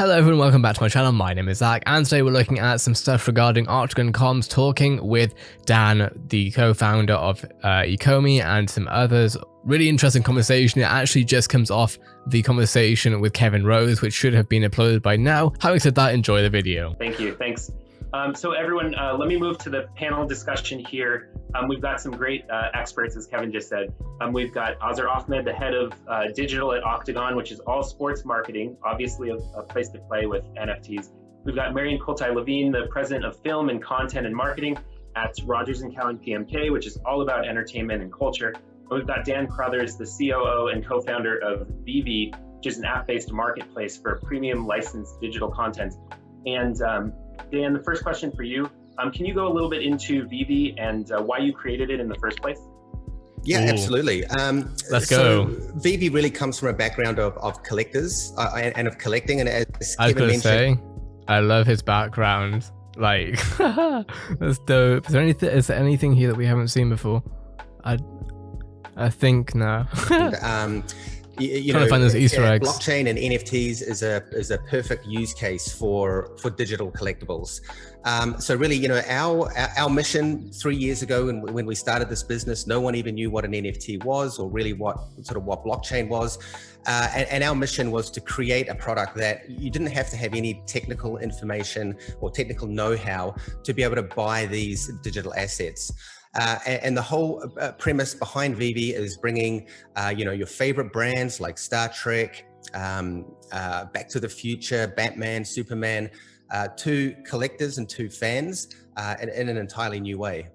Hello everyone, welcome back to my channel. My name is Zach, and today we're looking at some stuff regarding Octagon Comms, talking with Dan, the co-founder of Ecomi, and some others. Really interesting conversation. It actually just comes off the conversation with Kevin Rose, which should have been uploaded by now. Having said that, enjoy the video. Thank you, thanks. So everyone, let me move to the panel discussion here. We've got some great experts, as Kevin just said. We've got Azar Ahmed, the head of digital at Octagon, which is all sports marketing, obviously a place to play with NFTs. We've got Marion Coltai-Levine, the president of film and content and marketing at Rogers & Cowan PMK, which is all about entertainment and culture. And we've got Dan Crothers, the COO and co-founder of VeVe, which is an app-based marketplace for premium licensed digital content. And Dan, the first question for you, can you go a little bit into VeVe and why you created it in the first place? Yeah, absolutely. Let's go. VeVe really comes from a background of collectors and of collecting. And as I was going to mentioned, say, I love his background. Like, that's dope. Is there anything here that we haven't seen before? I think no. You Trying to find those Easter eggs. Blockchain and NFTs is a perfect use case for digital collectibles. So really, our mission 3 years ago, when we started this business, no one even knew what an NFT was, or really what blockchain was. And our mission was to create a product that you didn't have to have any technical information or technical know-how to be able to buy these digital assets. And the whole premise behind VeVe is bringing, your favorite brands like Star Trek, Back to the Future, Batman, Superman, to collectors and to fans in an entirely new way.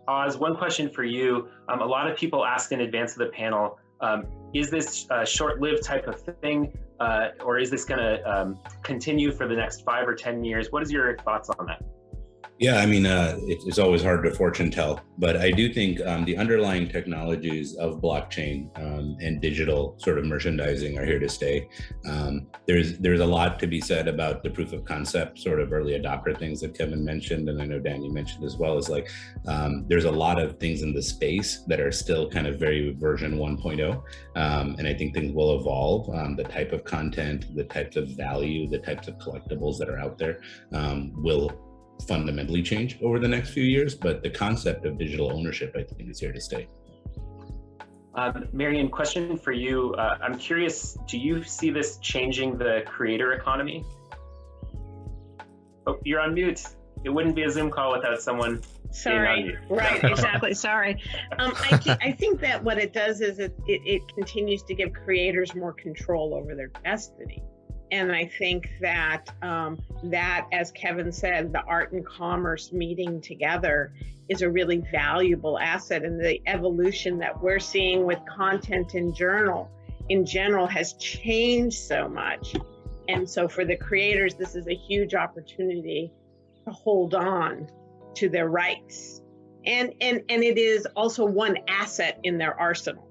Oz, one question for you. A lot of people asked in advance of the panel, is this a short-lived type of thing, or is this going to continue for the next 5 or 10 years? What is your thoughts on that? Yeah, I mean, it's always hard to fortune tell, but I do think the underlying technologies of blockchain and digital sort of merchandising are here to stay. There's a lot to be said about the proof of concept, sort of early adopter things that Kevin mentioned, and I know Dan, you mentioned as well, is like there's a lot of things in the space that are still kind of very version 1.0, and I think things will evolve. The type of content, the types of value, the types of collectibles that are out there will fundamentally change over the next few years, but the concept of digital ownership, I think, is here to stay. Marion, question for you. I'm curious, do you see this changing the creator economy? Oh, you're on mute. It wouldn't be a Zoom call without someone being on mute. Right, exactly, sorry. I think that what it does is it continues to give creators more control over their destiny. And I think that, as Kevin said, the art and commerce meeting together is a really valuable asset. And the evolution that we're seeing with content in general has changed so much. And so for the creators, this is a huge opportunity to hold on to their rights. And it is also one asset in their arsenal,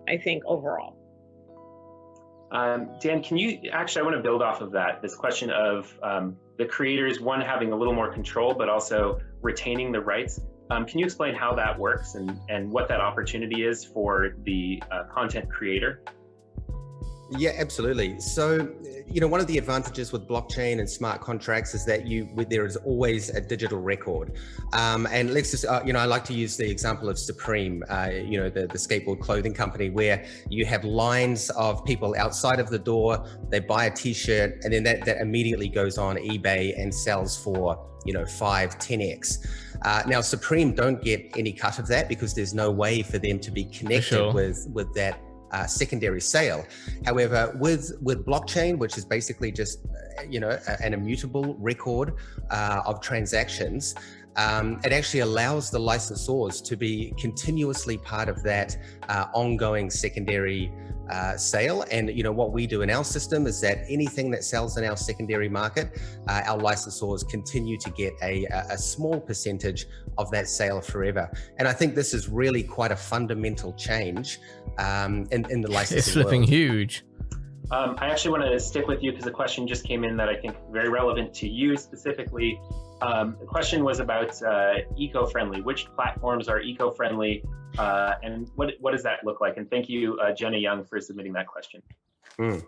I think, overall. Dan, can you actually, I want to build off of that, this question of the creators, one, having a little more control, but also retaining the rights. Can you explain how that works and what that opportunity is for the content creator? Yeah, absolutely. So, one of the advantages with blockchain and smart contracts is that there is always a digital record. And let's just, I like to use the example of Supreme, the skateboard clothing company, where you have lines of people outside of the door, they buy a t-shirt, and then that immediately goes on eBay and sells for, 5, 10x. Now, Supreme don't get any cut of that because there's no way for them to be connected with that secondary sale. However, with blockchain, which is basically just an immutable record of transactions, it actually allows the licensors to be continuously part of that ongoing secondary sale. And what we do in our system is that anything that sells in our secondary market, our licensors continue to get a small percentage of that sale forever. And I think this is really quite a fundamental change in the licensing It's flipping world. huge. I actually want to stick with you because a question just came in that I think very relevant to you specifically. The question was about eco-friendly. Which platforms are eco-friendly, and what does that look like? And thank you, Jenna Young, for submitting that question. Mm.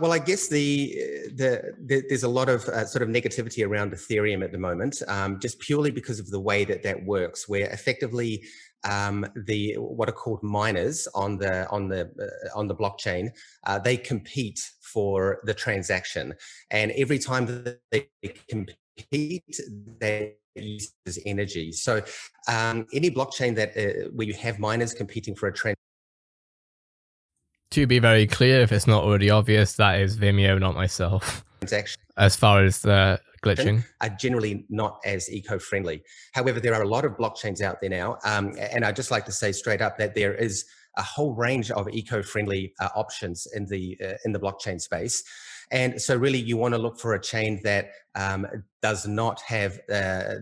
Well, I guess there's a lot of sort of negativity around Ethereum at the moment, just purely because of the way that works, where effectively the what are called miners on the blockchain, they compete for the transaction, and every time that they compete, they uses energy. So any blockchain that where you have miners competing for a To be very clear, if it's not already obvious, that is Vimeo, not myself. transaction, As far as the glitching, are generally not as eco-friendly. However, there are a lot of blockchains out there now, and I'd just like to say straight up that there is a whole range of eco-friendly options in the blockchain space. And so really you want to look for a chain that does not have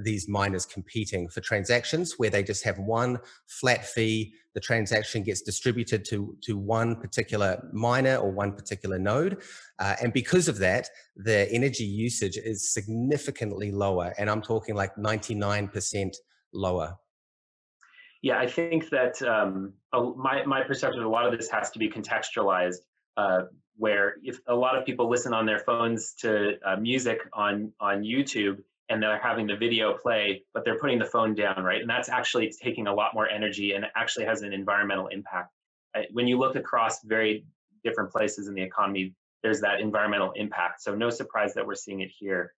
these miners competing for transactions, where they just have one flat fee. The transaction gets distributed to one particular miner or one particular node. And because of that, the energy usage is significantly lower. And I'm talking like 99% lower. Yeah, I think that my perception of a lot of this has to be contextualized, where if a lot of people listen on their phones to music on YouTube and they're having the video play, but they're putting the phone down, right? And that's actually taking a lot more energy and it actually has an environmental impact. When you look across very different places in the economy, there's that environmental impact. So no surprise that we're seeing it here.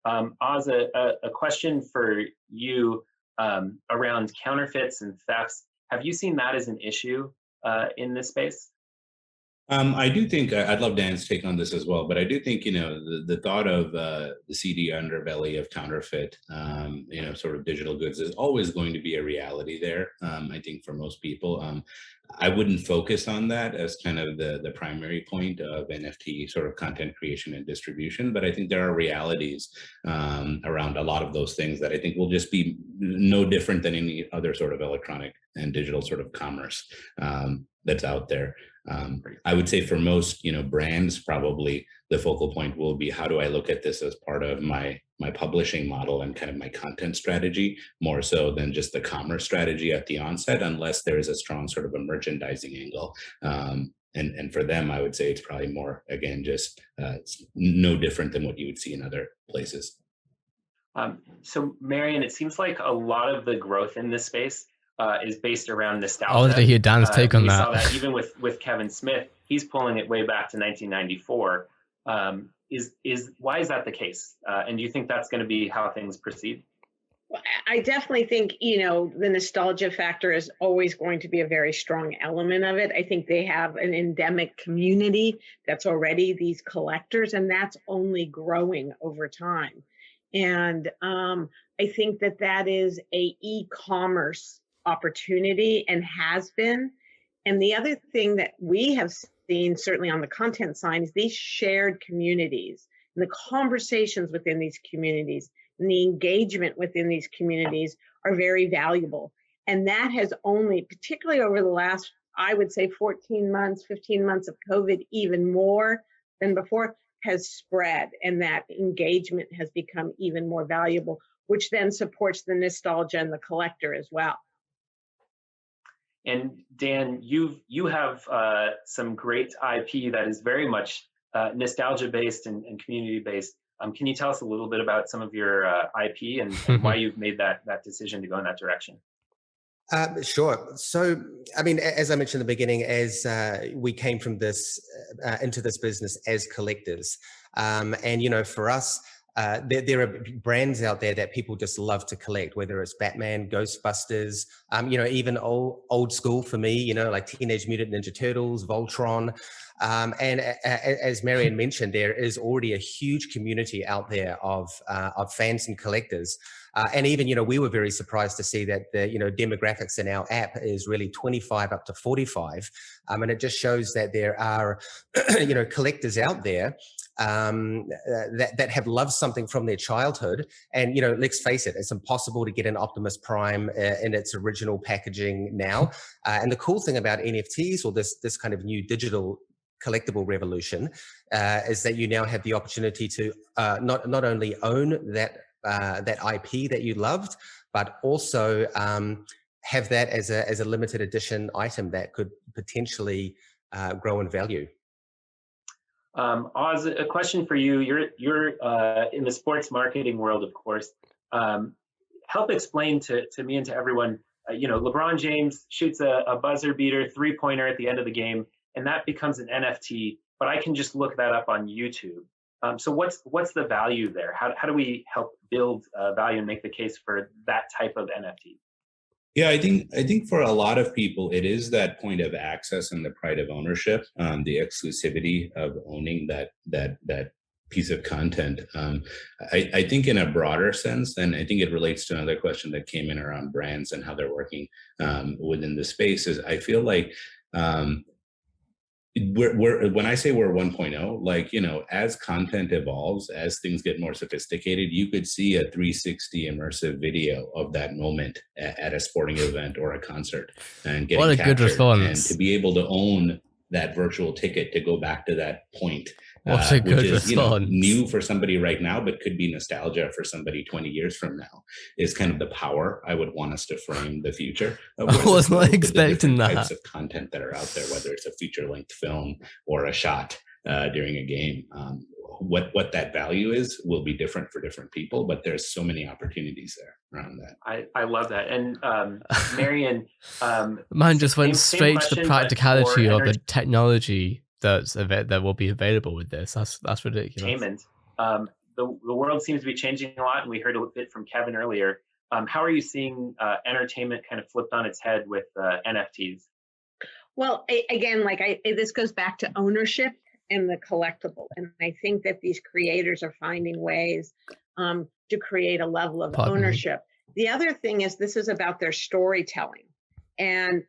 Oz, a question for you. Around counterfeits and thefts. Have you seen that as an issue in this space? I do think I'd love Dan's take on this as well, but I do think the thought of the seedy underbelly of counterfeit, sort of digital goods is always going to be a reality there. I think for most people, I wouldn't focus on that as kind of the primary point of NFT sort of content creation and distribution, but I think there are realities around a lot of those things that I think will just be no different than any other sort of electronic and digital sort of commerce that's out there. I would say for most, brands, probably the focal point will be, how do I look at this as part of my publishing model and kind of my content strategy, more so than just the commerce strategy at the onset, unless there is a strong sort of a merchandising angle. And for them, I would say it's probably more, again, just no different than what you would see in other places. So Marion, it seems like a lot of the growth in this space is based around nostalgia. I wanted to hear Dan's take on that. We saw that even with Kevin Smith. He's pulling it way back to 1994. Why is that the case? And do you think that's going to be how things proceed? Well, I definitely think, the nostalgia factor is always going to be a very strong element of it. I think they have an endemic community that's already these collectors, and that's only growing over time. And I think that is a e-commerce opportunity and has been. And the other thing that we have seen, certainly on the content side, is these shared communities and the conversations within these communities and the engagement within these communities are very valuable. And that has only, particularly over the last, I would say 14 months, 15 months of COVID, even more than before, has spread. And that engagement has become even more valuable, which then supports the nostalgia and the collector as well. And Dan, you have some great IP that is very much nostalgia based and community based. Can you tell us a little bit about some of your IP and why you've made that decision to go in that direction? Sure. So, I mean, as I mentioned in the beginning, as we came from this into this business as collectors, and for us, there are brands out there that people just love to collect, whether it's Batman, Ghostbusters, even old school for me, like Teenage Mutant Ninja Turtles, Voltron. And as Marion mentioned, there is already a huge community out there of fans and collectors. And even, we were very surprised to see that the, demographics in our app is really 25 up to 45. And it just shows that there are, collectors out there that have loved something from their childhood. And, let's face it, it's impossible to get an Optimus Prime in its original packaging now. And the cool thing about NFTs, or this kind of new digital collectible revolution, is that you now have the opportunity to not only own that IP that you loved, but also have that as a limited edition item that could potentially grow in value. Oz, a question for you. You're in the sports marketing world, of course. Help explain to me and to everyone. LeBron James shoots a buzzer beater 3-pointer at the end of the game, and that becomes an NFT. But I can just look that up on YouTube. So what's the value there? How do we help build value and make the case for that type of NFT? Yeah, I think for a lot of people, it is that point of access and the pride of ownership, the exclusivity of owning that piece of content. I think in a broader sense, and I think it relates to another question that came in around brands and how they're working within the space, is I feel like we're when I say we're 1.0, like, as content evolves, as things get more sophisticated, you could see a 360 immersive video of that moment at a sporting event or a concert and getting what a captured. good response. And to be able to own that virtual ticket to go back to that point, what a good which is response. new for somebody right now, but could be nostalgia for somebody 20 years from now, is kind of the power I would want us to frame the future. I was not expecting that. Types of content that are out there, whether it's a feature-length film or a shot during a game. What that value is will be different for different people, but there's so many opportunities there around that. I love that. And Marion, mine just went same straight to the question, practicality of the technology that will be available with this. That's ridiculous. Entertainment. The world seems to be changing a lot, and we heard a bit from Kevin earlier. How are you seeing entertainment kind of flipped on its head with NFTs? Well, again, this goes back to ownership and the collectible. And I think that these creators are finding ways to create a level of ownership. The other thing is this is about their storytelling. And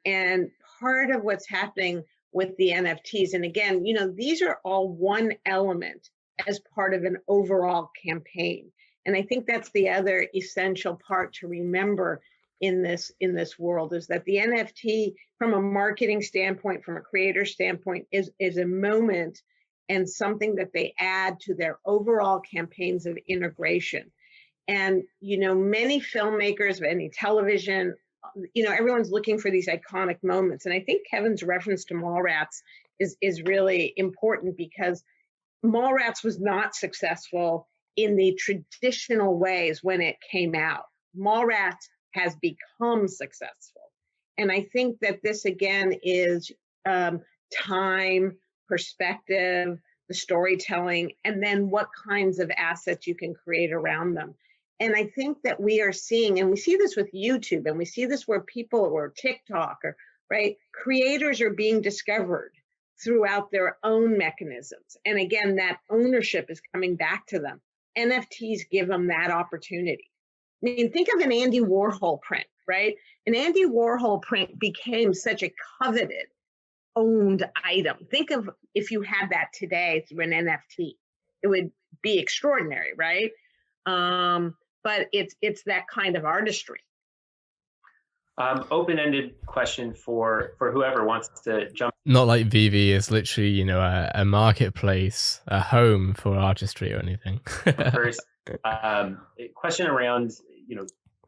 part of what's happening with the NFTs, and again, these are all one element as part of an overall campaign. And I think that's the other essential part to remember in this world, is that the NFT, from a marketing standpoint, from a creator standpoint, is a moment and something that they add to their overall campaigns of integration. And many filmmakers, many television, everyone's looking for these iconic moments. And I think Kevin's reference to Mallrats is really important, because Mallrats was not successful in the traditional ways when it came out. Mallrats has become successful. And I think that this, again, is time, perspective, the storytelling, and then what kinds of assets you can create around them. And I think that we are seeing, and we see this with YouTube, and we see this where people, or TikTok, creators are being discovered throughout their own mechanisms. And again, that ownership is coming back to them. NFTs give them that opportunity. I mean, think of an Andy Warhol print, right? An Andy Warhol print became such a coveted, owned item. Think of if you had that today through an NFT, it would be extraordinary, right? But it's that kind of artistry. Open-ended question for whoever wants to jump. Not like VeVe is literally, a marketplace, a home for artistry or anything. First, question around,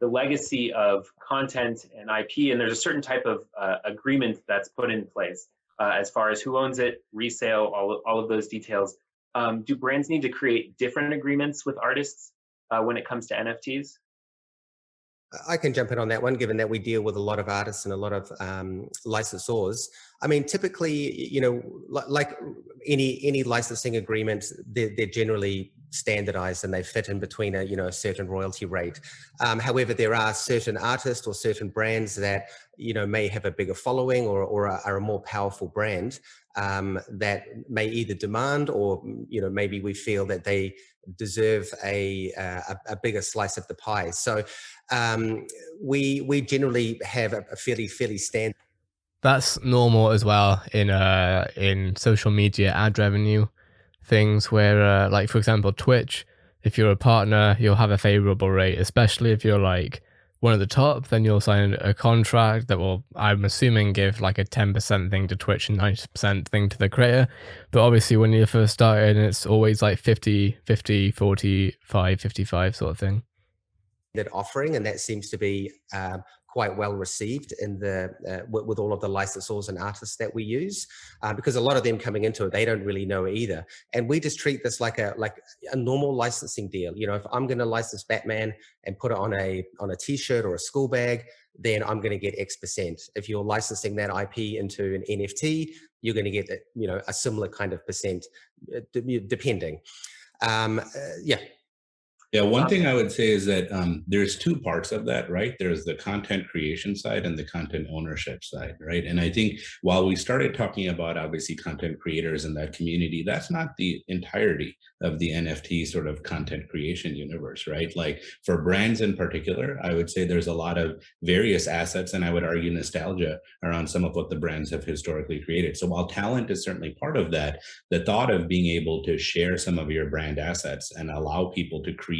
the legacy of content and IP, and there's a certain type of agreement that's put in place as far as who owns it, resale, all of those details. Do brands need to create different agreements with artists when it comes to NFTs? I can jump in on that one, given that we deal with a lot of artists and a lot of licensors. I mean, typically, like any licensing agreement, they're generally standardized and they fit in between a certain royalty rate. However, there are certain artists or certain brands that may have a bigger following or are a more powerful brand that may either demand, or maybe we feel that they deserve a bigger slice of the pie. So we generally have a fairly standard. That's normal as well in social media ad revenue things, where like, for example, Twitch, if you're a partner, you'll have a favorable rate, especially if you're like one of the top, then you'll sign a contract that will, I'm assuming, give like a 10% thing to Twitch and 90% thing to the creator. But obviously when you're first started, it's always like 50, 50, 45, 55 sort of thing. That offering, and that seems to be quite well received in the with all of the licensors and artists that we use, because a lot of them coming into it, they don't really know either. And we just treat this like a normal licensing deal. You know, if I'm going to license Batman and put it on a t-shirt or a school bag, then I'm going to get X%. If you're licensing that IP into an NFT, you're going to get, you know, a similar kind of percent, depending. Yeah. Yeah, one thing I would say is that there's two parts of that, right? There's the content creation side and the content ownership side, right? And I think while we started talking about obviously content creators in that community, that's not the entirety of the NFT sort of content creation universe, right? Like for brands in particular, I would say there's a lot of various assets, and I would argue nostalgia around some of what the brands have historically created. So while talent is certainly part of that, the thought of being able to share some of your brand assets and allow people to create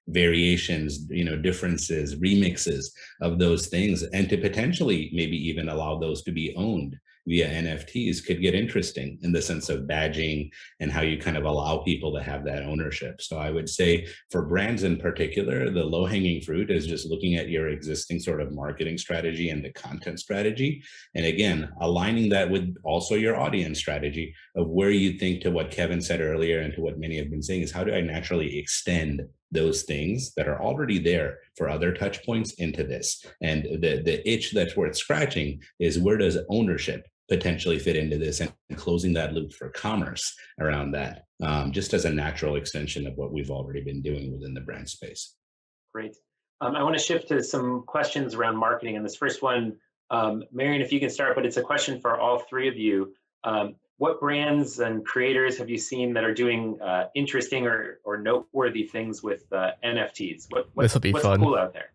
variations, you know, differences, remixes of those things, and to potentially maybe even allow those to be owned via NFTs could get interesting in the sense of badging and how you kind of allow people to have that ownership. So I would say for brands in particular, the low-hanging fruit is just looking at your existing sort of marketing strategy and the content strategy. And again, aligning that with also your audience strategy of where you think, to what Kevin said earlier and to what many have been saying, is how do I naturally extend those things that are already there for other touch points into this? And the itch that's worth scratching is, where does ownership potentially fit into this, and closing that loop for commerce around that, just as a natural extension of what we've already been doing within the brand space. Great. I want to shift to some questions around marketing. And this first one, Marion, if you can start, but it's a question for all three of you. What brands and creators have you seen that are doing interesting or noteworthy things with NFTs? This will be what's fun. Cool out there?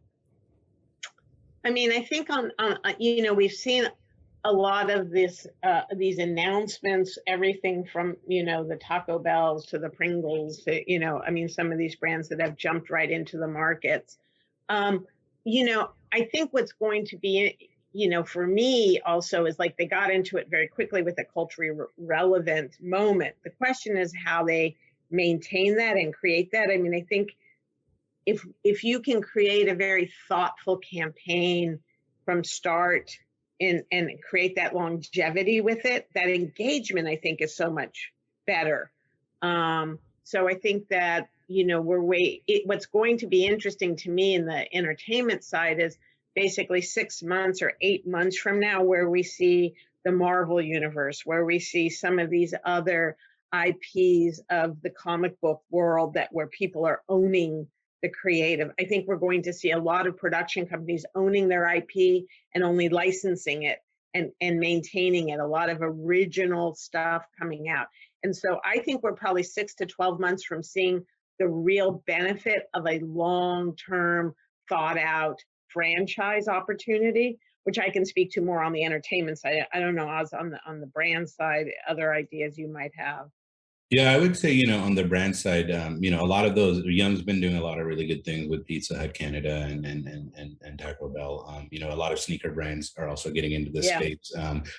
I mean, I think on you know, we've seen a lot of this these announcements, everything from, you know, the Taco Bells to the Pringles to, you know, I mean, some of these brands that have jumped right into the markets. You know, I think what's going to be, you know, for me also is like they got into it very quickly with a culturally relevant moment. The question is how they maintain that and create that. I mean, I think if you can create a very thoughtful campaign from start and create that longevity with it, that engagement, I think, is so much better. So I think that, you know, what's going to be interesting to me in the entertainment side is basically 6 months or 8 months from now, where we see the Marvel universe, where we see some of these other IPs of the comic book world where people are owning the creative. I think we're going to see a lot of production companies owning their IP and only licensing it and maintaining it, a lot of original stuff coming out. And so I think we're probably 6 to 12 months from seeing the real benefit of a long-term thought out franchise opportunity, which I can speak to more on the entertainment side. I don't know, Oz, on the brand side, other ideas you might have. Yeah, I would say, you know, on the brand side, you know, a lot of those, Yum's been doing a lot of really good things with Pizza Hut Canada and Taco Bell. You know, a lot of sneaker brands are also getting into this space.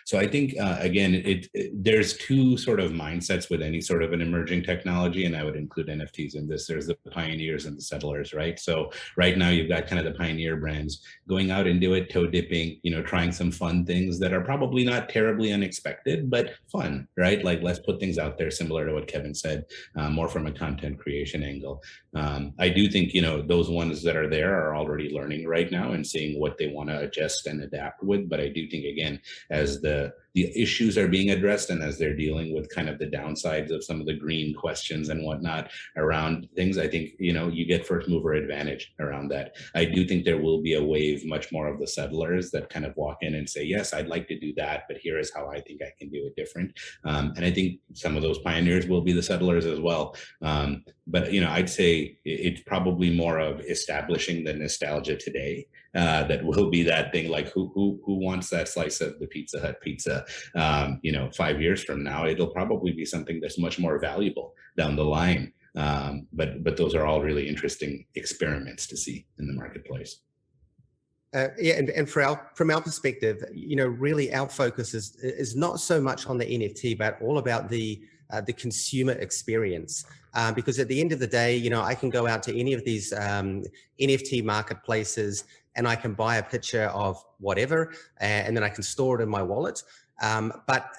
So I think, again, there's two sort of mindsets with any sort of an emerging technology, and I would include NFTs in this. There's the pioneers and the settlers, right? So right now you've got kind of the pioneer brands going out and do it, toe dipping, you know, trying some fun things that are probably not terribly unexpected, but fun, right? Like, let's put things out there similar to what Kevin said, more from a content creation angle. I do think, you know, those ones that are there are already learning right now and seeing what they want to adjust and adapt with. But I do think, again, as the issues are being addressed and as they're dealing with kind of the downsides of some of the green questions and whatnot around things, I think, you know, you get first mover advantage around that. I do think there will be a wave, much more of the settlers that kind of walk in and say, yes, I'd like to do that, but here is how I think I can do it different. And I think some of those pioneers will be the settlers as well. But, you know, I'd say it's probably more of establishing the nostalgia today. That will be that thing, like who wants that slice of the Pizza Hut pizza? You know, 5 years from now, it'll probably be something that's much more valuable down the line. But those are all really interesting experiments to see in the marketplace. Yeah, and from our perspective, you know, really our focus is not so much on the NFT, but all about the consumer experience. Because at the end of the day, you know, I can go out to any of these NFT marketplaces and I can buy a picture of whatever, and then I can store it in my wallet. But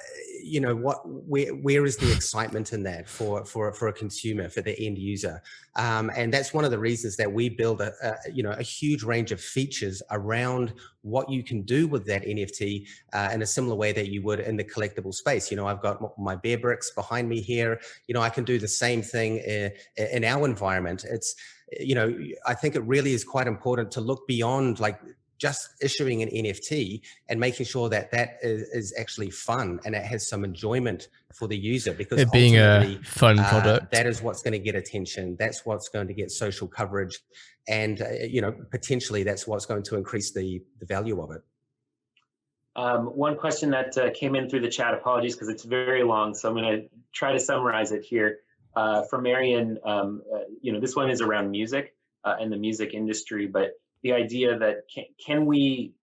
you know what? Where is the excitement in that for a consumer, for the end user? And that's one of the reasons that we build a huge range of features around what you can do with that NFT in a similar way that you would in the collectible space. You know, I've got my bear bricks behind me here. You know, I can do the same thing in our environment. It's, you know, I think it really is quite important to look beyond like just issuing an NFT and making sure that that is actually fun and it has some enjoyment for the user, because It being ultimately a fun product, that is what's going to get attention. That's what's going to get social coverage, and you know, potentially that's what's going to increase the value of it. One question that came in through the chat, apologies because it's very long, so I'm going to try to summarize it here. From Marion, you know, this one is around music and the music industry, but the idea that can we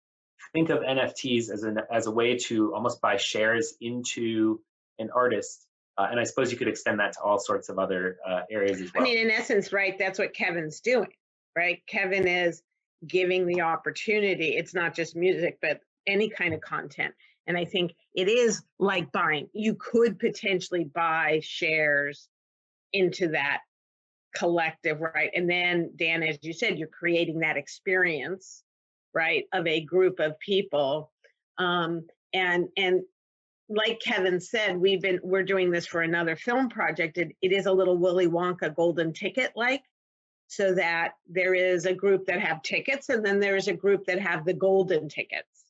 think of NFTs as a way to almost buy shares into an artist? And I suppose you could extend that to all sorts of other areas as well. I mean, in essence, right, that's what Kevin's doing, right? Kevin is giving the opportunity. It's not just music, but any kind of content. And I think it is like buying. You could potentially buy shares into that collective, right? And then, Dan, as you said, you're creating that experience, right, of a group of people. And like Kevin said, we're doing this for another film project. It is a little Willy Wonka golden ticket like, so that there is a group that have tickets, and then there is a group that have the golden tickets.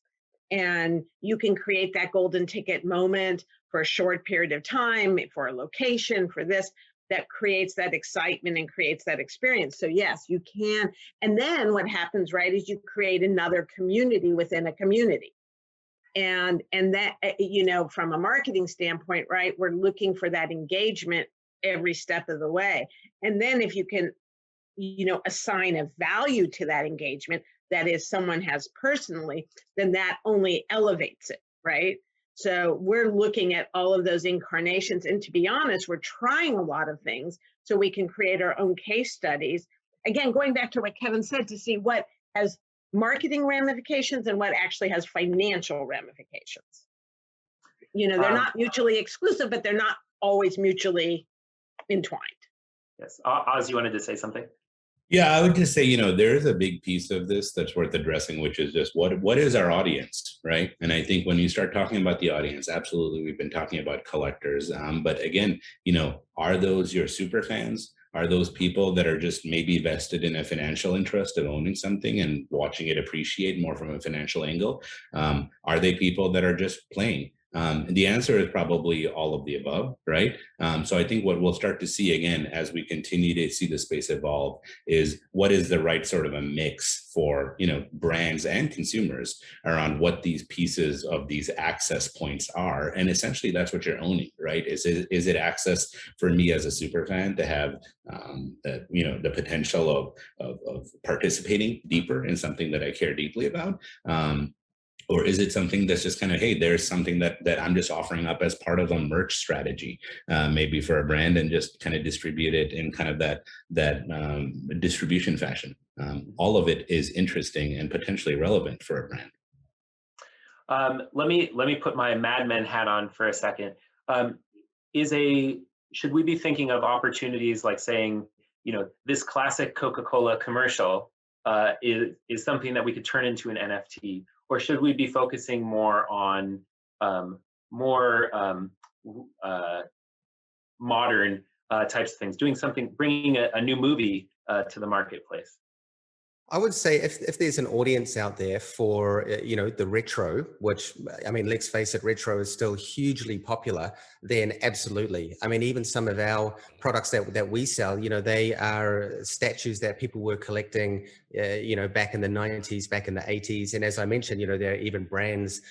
And you can create that golden ticket moment for a short period of time, for a location, for this, that creates that excitement and creates that experience. So yes, you can. And then what happens, right, is you create another community within a community. And that, you know, from a marketing standpoint, right, we're looking for that engagement every step of the way. And then if you can, you know, assign a value to that engagement, that is someone has personally, then that only elevates it, right? So we're looking at all of those incarnations. And to be honest, we're trying a lot of things so we can create our own case studies. Again, going back to what Kevin said, to see what has marketing ramifications and what actually has financial ramifications. You know, they're not mutually exclusive, but they're not always mutually entwined. Yes. Oz, you wanted to say something? Yeah, I would just say, you know, there is a big piece of this that's worth addressing, which is just what is our audience, right? And I think when you start talking about the audience, absolutely, we've been talking about collectors. But again, you know, are those your super fans? Are those people that are just maybe vested in a financial interest of owning something and watching it appreciate more from a financial angle? Are they people that are just playing? And the answer is probably all of the above, right? So I think what we'll start to see again as we continue to see the space evolve is what is the right sort of a mix for, you know, brands and consumers around what these pieces of these access points are. And essentially that's what you're owning, right? Is it access for me as a super fan to have the potential of participating deeper in something that I care deeply about? Or is it something that's just kind of, hey, there's something that I'm just offering up as part of a merch strategy, maybe for a brand, and just kind of distribute it in kind of that distribution fashion. All of it is interesting and potentially relevant for a brand. Let me put my Mad Men hat on for a second. Should we be thinking of opportunities like saying, you know, this classic Coca-Cola commercial is something that we could turn into an NFT? Or should we be focusing more on modern types of things, doing something, bringing a new movie to the marketplace? I would say if there's an audience out there for, you know, the retro, which, I mean, let's face it, retro is still hugely popular, then absolutely. I mean, even some of our products that we sell, you know, they are statues that people were collecting, you know, back in the 90s, back in the 80s. And as I mentioned, you know, there are even brands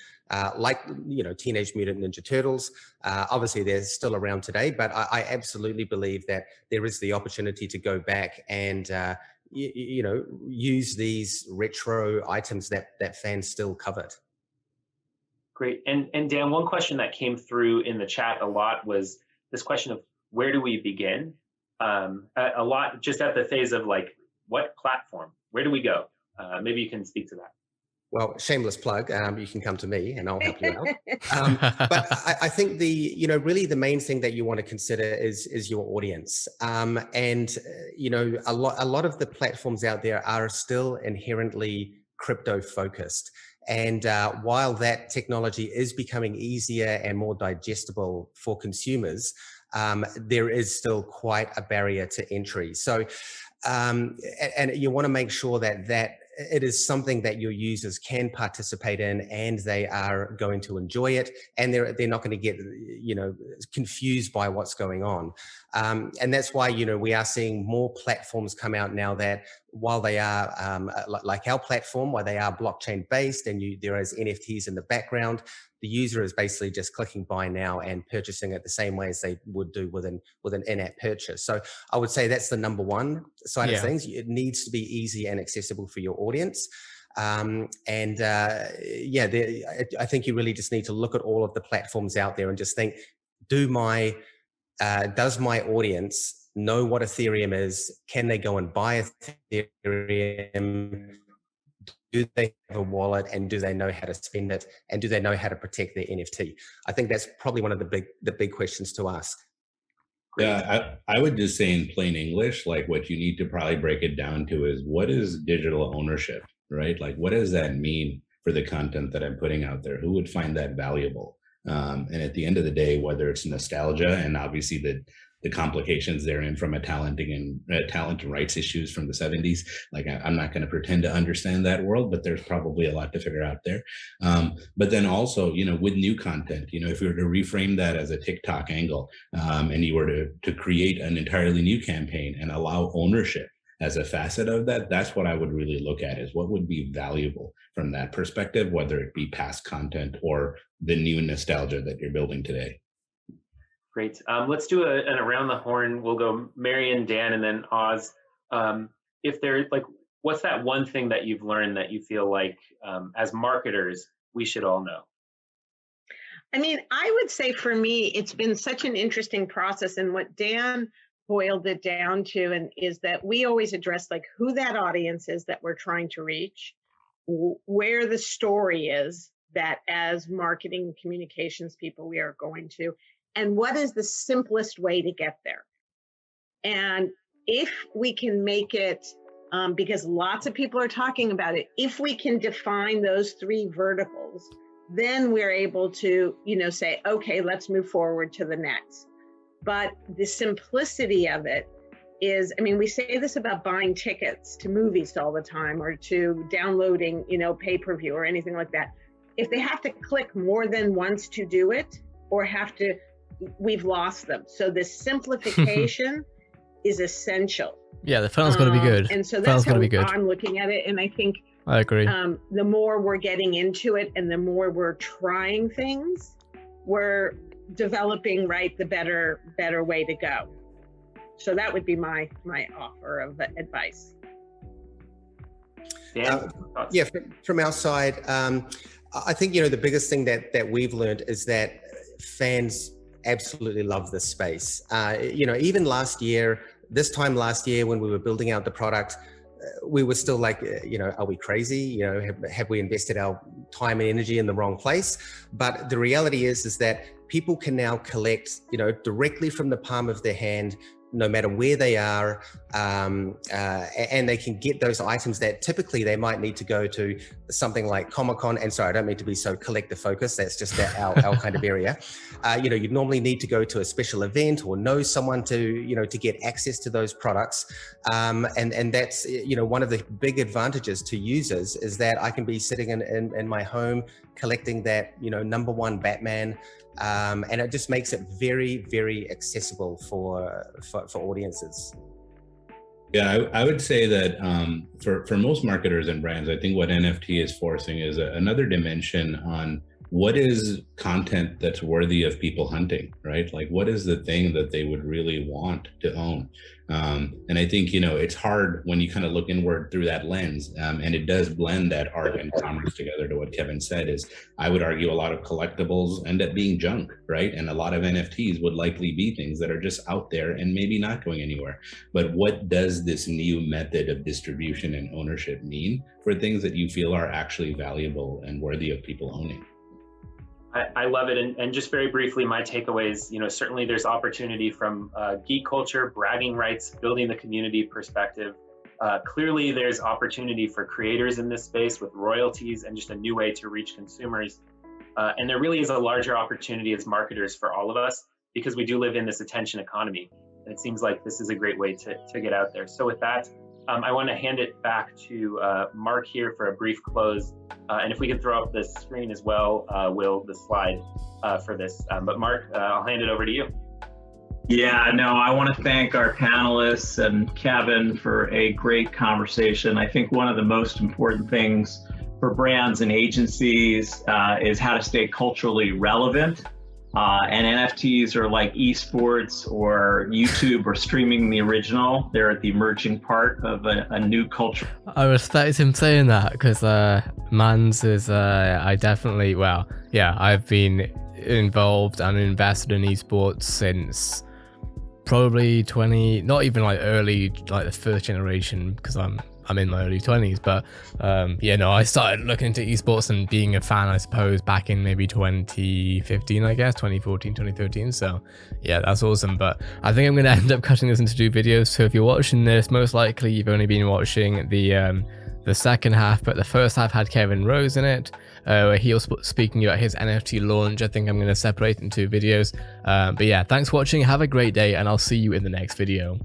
like, you know, Teenage Mutant Ninja Turtles. Obviously, they're still around today, but I absolutely believe that there is the opportunity to go back and, you know, use these retro items that fans still covet. Great. And Dan, one question that came through in the chat a lot was this question of where do we begin? A lot just at the phase of like, what platform? Where do we go? Maybe you can speak to that. Well, shameless plug. You can come to me, and I'll help you out. But I think really the main thing that you want to consider is your audience. And a lot of the platforms out there are still inherently crypto focused. And while that technology is becoming easier and more digestible for consumers, there is still quite a barrier to entry. So, and you want to make sure that it is something that your users can participate in, and they are going to enjoy it, and they're not going to get confused by what's going on. And that's why we are seeing more platforms come out now that, while they are like our platform, while they are blockchain based and there is NFTs in the background, the user is basically just clicking buy now and purchasing it the same way as they would do with an in-app purchase. So I would say that's the number one side of things. It needs to be easy and accessible for your audience. I think you really just need to look at all of the platforms out there and just think, does my audience know what Ethereum is? Can they go and buy Ethereum? Do they have a wallet, and do they know how to spend it, and do they know how to protect their NFT? I think that's probably one of the big questions to ask. Yeah, I would just say in plain English, like what you need to probably break it down to is, what is digital ownership, right? Like, what does that mean for the content that I'm putting out there? Who would find that valuable? And at the end of the day, whether it's nostalgia and obviously the complications therein from a talent and rights issues from the 70s. Like, I'm not going to pretend to understand that world, but there's probably a lot to figure out there. But then also, with new content, if you were to reframe that as a TikTok angle, and you were to create an entirely new campaign and allow ownership as a facet of that, that's what I would really look at, is what would be valuable from that perspective, whether it be past content or the new nostalgia that you're building today. Great. Let's do an around the horn. We'll go Marian, Dan, and then Oz. If there's what's that one thing that you've learned that you feel like as marketers we should all know? I mean, I would say for me, it's been such an interesting process, and what Dan boiled it down to, and is that we always address who that audience is that we're trying to reach, where the story is that as marketing communications people we are going to, and what is the simplest way to get there. And if we can make it, because lots of people are talking about it, if we can define those three verticals, then we're able to, say, okay, let's move forward to the next. But the simplicity of it is, we say this about buying tickets to movies all the time, or to downloading, pay-per-view or anything like that. If they have to click more than once to do it, or we've lost them. So this simplification is essential. Yeah, the funnel's got to be good. And so that's how I'm looking at it. And I think I agree. The more we're getting into it, and the more we're trying things, we're developing the better way to go. So that would be my offer of advice. Yeah, from our side, I think the biggest thing that we've learned is that fans absolutely love this space. Even this time last year when we were building out the product, we were still like, are we crazy? Have we invested our time and energy in the wrong place? But the reality is that people can now collect, directly from the palm of their hand, no matter where they are, and they can get those items that typically they might need to go to something like Comic-Con. And sorry, I don't mean to be so collector focused. That's just our kind of area. You'd normally need to go to a special event or know someone to get access to those products. And that's, one of the big advantages to users is that I can be sitting in my home collecting that, number one Batman. And it just makes it very, very accessible for audiences. Yeah, I would say that for most marketers and brands, I think what NFT is forcing is another dimension on what is content that's worthy of people hunting, right? Like, what is the thing that they would really want to own? And I think, it's hard when you kind of look inward through that lens, and it does blend that art and commerce together. To what Kevin said is, I would argue a lot of collectibles end up being junk, right? And a lot of NFTs would likely be things that are just out there and maybe not going anywhere. But what does this new method of distribution and ownership mean for things that you feel are actually valuable and worthy of people owning? I love it. And just very briefly, my takeaways, certainly there's opportunity from geek culture, bragging rights, building the community perspective. Clearly, there's opportunity for creators in this space with royalties and just a new way to reach consumers. And there really is a larger opportunity as marketers for all of us, because we do live in this attention economy. And it seems like this is a great way to get out there. So with that, I want to hand it back to Mark here for a brief close. And if we could throw up the screen as well, Will, the slide for this. But Mark, I'll hand it over to you. Yeah, no, I want to thank our panelists and Kevin for a great conversation. I think one of the most important things for brands and agencies is how to stay culturally relevant. And NFTs are like esports or YouTube or streaming the original. They're at the emerging part of a new culture. I respect him saying that, because Mans is, I definitely, I've been involved and invested in esports since probably not even like early, like the first generation, because I'm in my early 20s, but I started looking into esports and being a fan, I suppose, back in maybe 2015, I guess 2014, 2013. So yeah, that's awesome. But I think I'm going to end up cutting this into 2 videos. So if you're watching this, most likely you've only been watching the second half, but the first half had Kevin Rose in it, where he was speaking about his NFT launch. I think I'm going to separate it in 2 videos. But yeah, thanks for watching, have a great day, and I'll see you in the next video.